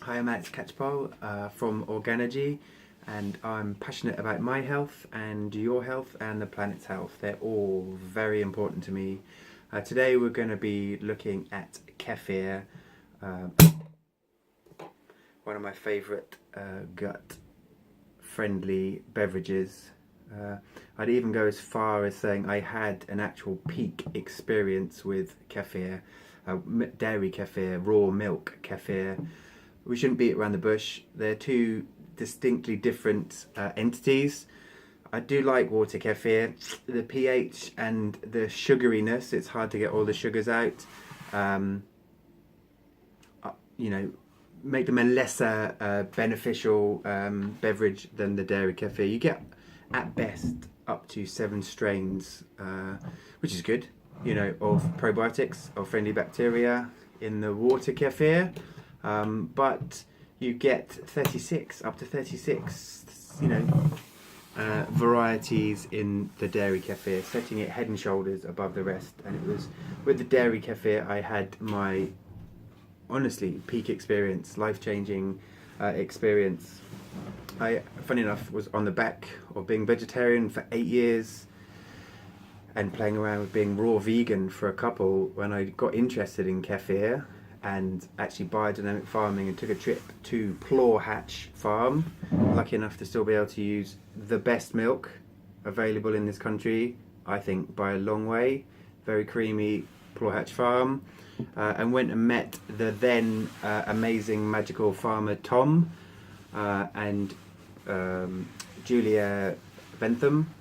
Hi, I'm Matt Catchpole from Organergy, and I'm passionate about my health and your health and the planet's health. They're all very important to me. Today we're going to be looking at kefir, uh, one of my favourite gut-friendly beverages. I'd even go as far as saying I had an actual peak experience with kefir, dairy kefir, raw milk kefir. We shouldn't beat around the bush. They're two distinctly different entities. I do like water kefir. The pH and the sugariness, it's hard to get all the sugars out. You know, make them a lesser beneficial beverage than the dairy kefir. You get at best up to 7 strains, which is good, you know, of probiotics or friendly bacteria in the water kefir. But you get 36, up to 36, you know, varieties in the dairy kefir, setting it head and shoulders above the rest. And it was with the dairy kefir I had my, honestly, peak experience, life-changing experience. I, funny enough, was on the back of being vegetarian for 8 years and playing around with being raw vegan for a couple when I got interested in kefir and actually biodynamic farming and took a trip to Plaw Hatch Farm. Lucky enough to still be able to use the best milk available in this country, I think by a long way. Very creamy Plaw Hatch Farm. And went and met the then amazing magical farmer Tom and Julia Bentham,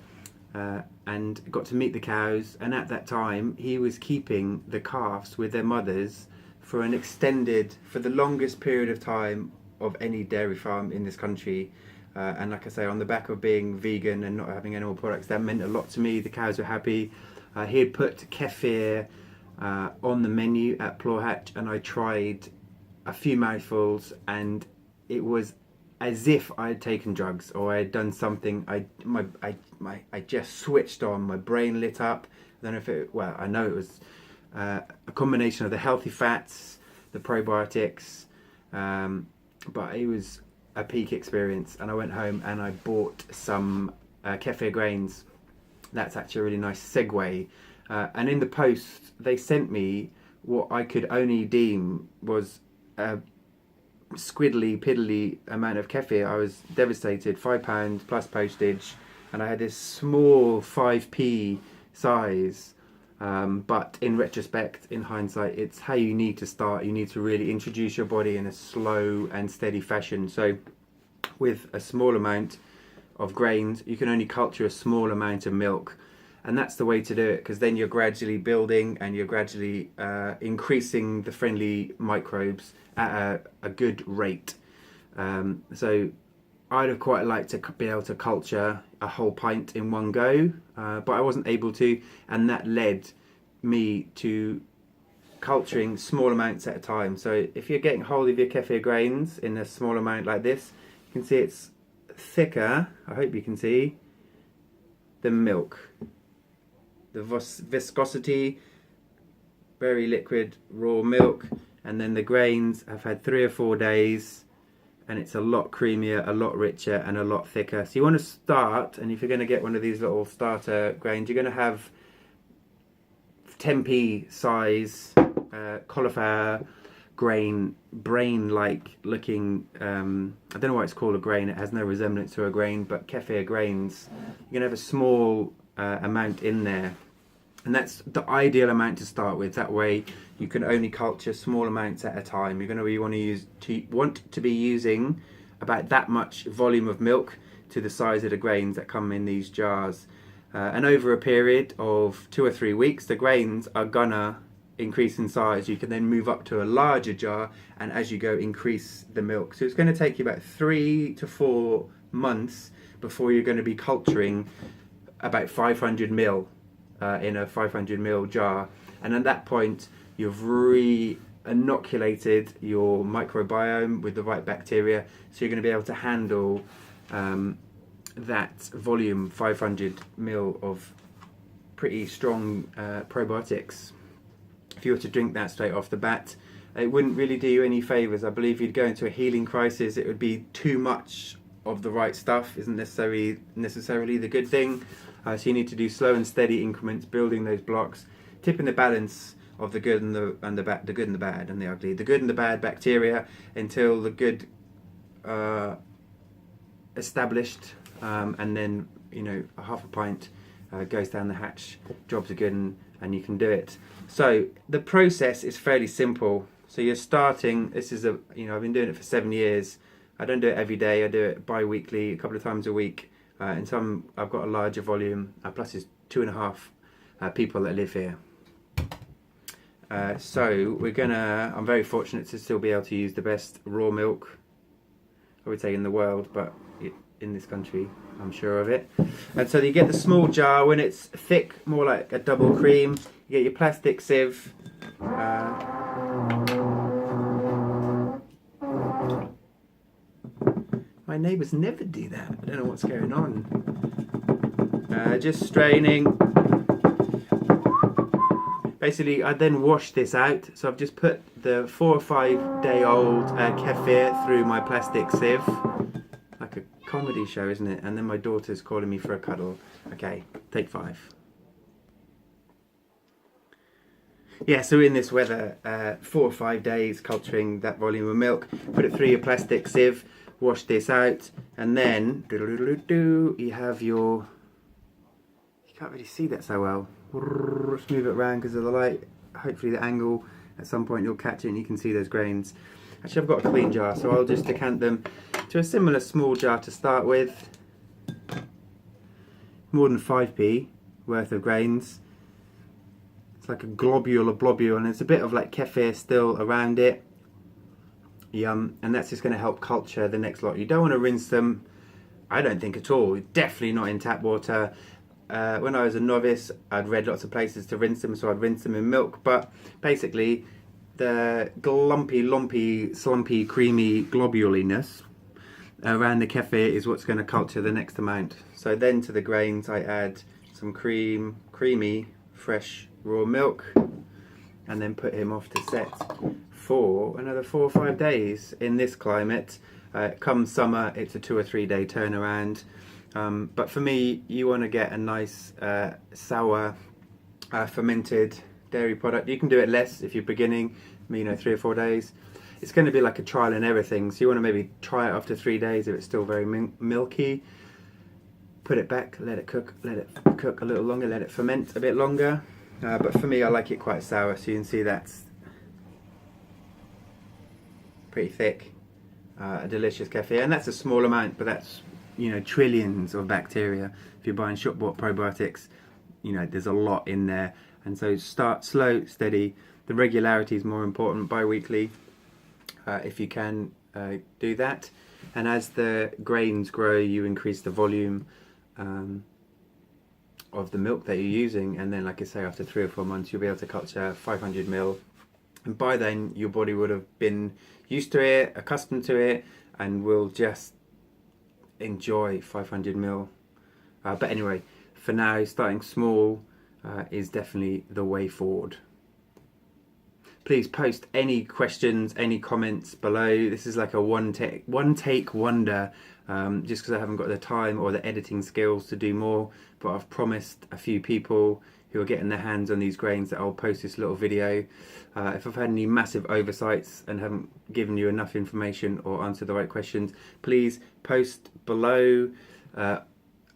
and got to meet the cows. And at that time he was keeping the calves with their mothers for the longest period of time of any dairy farm in this country. And like I say, on the back of being vegan and not having animal products, that meant a lot to me. The cows were happy. He had put kefir on the menu at Plaw Hatch, and I tried a few mouthfuls, and it was as if I had taken drugs or I had done something. I just switched on. My brain lit up. I don't know if it, well, I know it was a combination of the healthy fats, the probiotics, but it was a peak experience. And I went home and I bought some kefir grains. That's actually a really nice segue. And in the post they sent me what I could only deem was a squiddly piddly amount of kefir. I was devastated. £5 plus postage, and I had this small 5p size. But in retrospect, in hindsight, it's how you need to start. You need to really introduce your body in a slow and steady fashion. So with a small amount of grains, you can only culture a small amount of milk. And that's the way to do it, because then you're gradually building and you're gradually increasing the friendly microbes at a good rate. So I'd have quite liked to be able to culture a whole pint in one go, but I wasn't able to, and that led me to culturing small amounts at a time. So if you're getting hold of your kefir grains in a small amount like this, you can see it's thicker, I hope you can see, than milk. The viscosity, very liquid raw milk, and then the grains have had 3 or 4 days, and it's a lot creamier, a lot richer, and a lot thicker. So you want to start, and if you're going to get one of these little starter grains, you're going to have 10p size cauliflower grain, brain-like looking, I don't know why it's called a grain, it has no resemblance to a grain, but kefir grains. You're going to have a small amount in there, and that's the ideal amount to start with. That way you can only culture small amounts at a time. You're going to want to be using about that much volume of milk to the size of the grains that come in these jars, and over a period of 2 or 3 weeks the grains are gonna increase in size. You can then move up to a larger jar, and as you go increase the milk. So it's going to take you about 3 to 4 months before you're going to be culturing about 500 ml in a 500 ml jar, and at that point you've re-inoculated your microbiome with the right bacteria, so you're going to be able to handle that volume, 500 ml of pretty strong probiotics. If you were to drink that straight off the bat, it wouldn't really do you any favours. I believe you'd go into a healing crisis. It would be too much of the right stuff, isn't necessarily the good thing. So you need to do slow and steady increments, building those blocks, tipping the balance of the good and the bad, the good and the bad and the ugly, the good and the bad bacteria until the good established, and then a half a pint goes down the hatch. Jobs are good, and you can do it. So the process is fairly simple. So you're starting. This is I've been doing it for 7 years. I don't do it every day. I do it bi-weekly, a couple of times a week. And some I've got a larger volume. Plus, it's 2.5 people that live here. So I'm very fortunate to still be able to use the best raw milk, I would say, in the world, but in this country, I'm sure of it. And so you get the small jar. When it's thick, more like a double cream, you get your plastic sieve. My neighbours never do that. I don't know what's going on. Just straining. Basically, I then wash this out. So I've just put the 4 or 5 day old kefir through my plastic sieve. Like a comedy show, isn't it? And then my daughter's calling me for a cuddle. Okay, take 5. Yeah, so in this weather, 4 or 5 days culturing that volume of milk. Put it through your plastic sieve. Wash this out, and then you have your. You can't really see that so well. Let's move it around because of the light. Hopefully, the angle at some point you'll catch it and you can see those grains. Actually, I've got a clean jar, so I'll just decant them to a similar small jar to start with. More than 5p worth of grains. It's like a globule, and there's a bit of like kefir still around it. Yum, and that's just going to help culture the next lot. You don't want to rinse them, I don't think at all. Definitely not in tap water. When I was a novice, I'd read lots of places to rinse them, so I'd rinse them in milk. But basically, the lumpy, slumpy, creamy globuliness around the kefir is what's going to culture the next amount. So then to the grains, I add some creamy, fresh raw milk, and then put him off to set for another 4 or 5 days. In this climate, come summer, it's a 2 or 3 day turnaround. But for me, you want to get a nice sour fermented dairy product. You can do it less if you're beginning, 3 or 4 days. It's going to be like a trial and error thing, so you want to maybe try it after 3 days. If it's still very milky, put it back, let it cook a little longer, let it ferment a bit longer. But for me, I like it quite sour, so you can see that's pretty thick, a delicious kefir, and that's a small amount, but that's trillions of bacteria. If you're buying shop bought probiotics, there's a lot in there. And so start slow, steady. The regularity is more important. Bi-weekly, if you can do that. And as the grains grow, you increase the volume of the milk that you're using, and then, like I say, after 3 or 4 months, you'll be able to culture 500 ml. And by then, your body would have been used to it, accustomed to it, and will just enjoy 500 ml. But anyway, for now, starting small is definitely the way forward. Please post any questions, any comments below. This is like a one take wonder, just because I haven't got the time or the editing skills to do more. But I've promised a few people who are getting their hands on these grains that I'll post this little video. If I've had any massive oversights and haven't given you enough information or answered the right questions, please post below.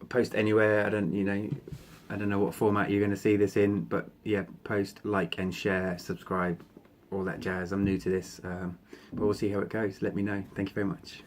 Post anywhere. I don't know what format you're going to see this in, but yeah, post, like and share, subscribe, all that jazz. I'm new to this, but we'll see how it goes. Let me know. Thank you very much.